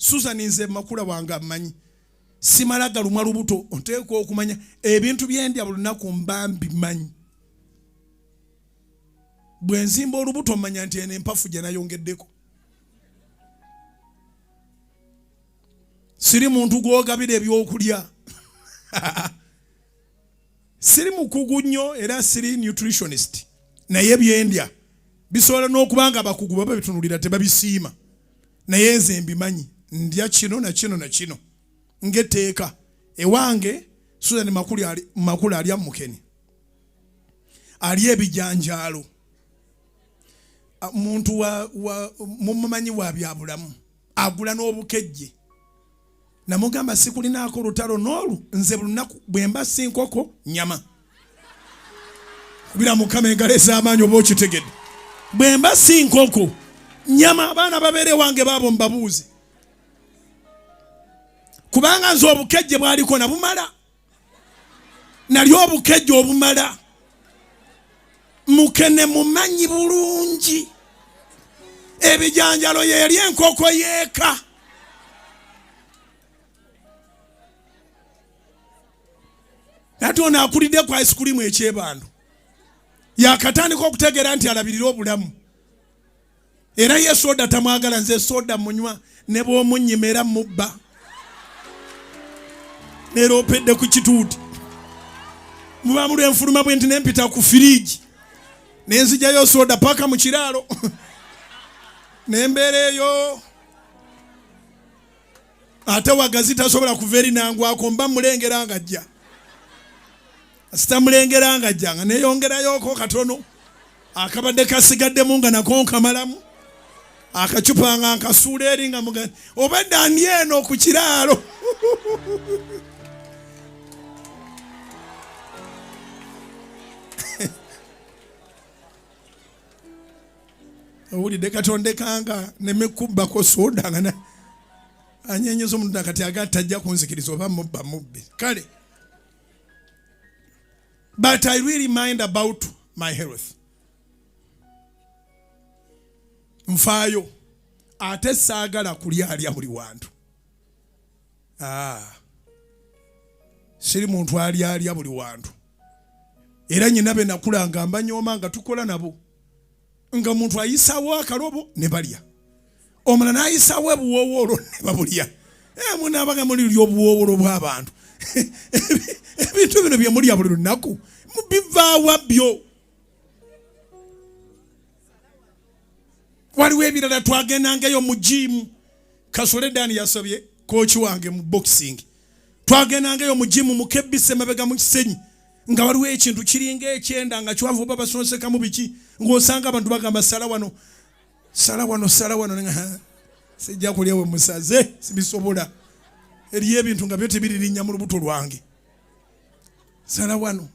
Susan nze makula wanga amanyi simalaga lumwa lubuto onteekwa okumanya ebintu byendya bulunaku mbambi manyi bwenzimba olubuto manya nti ene empafu gye nayongeddeko siri muntu gwogabira ebyokulya siri mukugu nnyo era siri nutritionist naye byendya bisobola n'okubanga abakugu baba bitunulira tebabisiima naye nze mbimanyi ndya kino na kino na kino ngeteeka ewange Susan makulu alya mukeni ali ebijanjalo muntu mumumanyi wa byabulamu agula n'obukejje namugamba sikulinaako lutalo n'olu nze bulunaku bwemba sinkoko nyama kubira mukama engalo ez'amaanyi oba okitegedde bwemba sinkoko nyama abaana babeere wange baabo mbabuuzi kubanga nze obukejje bwaliko nabumala nali obukejje obumala mukene mumanyi bulungi ebijanjalo yeri enkoko yeeka ate ono akulidde ku ice cream ekyebandu yakatandika okutegeera nti alabirira obulamu era ye soda tamwagala nze soda munywa ne bw'omunnyima era mubba neropedde ku kituuti muba mulwa enfuluma bwe nti nempita ku firiji nenzijayo soda paka mu kiraalo nembeera eyo ate wagazi tasobola kuva eri nangwako mba mulengera nga ajja sitamulengera nga ajja nga neyongerayoko katono akabadde kasigaddemu nga nako nkamalamu akacupa nga nkasuula eri nga mugani obadde ani eno ku kiraalo owulidde katondekanga nemekubbako soda nga anyenyeza omuntu nakati agatta ajja kunzikiriza oba mubba mubbi kale but I really mind about my health nfaayo ate saagala kulya buli wantu siri muntu alya buli wantu era nyina be nakulanga mbanyooma nga tukola nabo nga muntu ayisawo akalobo ne balya omulala n'ayisawo ebuwoowolo ne babulya munaabaga mulirya obuwoowolo bw'abantu ebintu bino bye mulya buli lunaku mubivaawa byo waliwo ebirala twagendangayo mu jimu Kasole Dani yasabye kooki wange mu boxing twagendangayo mu jimu mukebbise mabega mu kisenyi nga waliwo ekintu kiringa ekyenda nga kyavu baba basonsekamu biki ng'osanga abantu bagamba sala wano sijja kulya we musaze sibisobola eriyo ebintu nga byo tebiririnnya mu lubuto lwange sala wano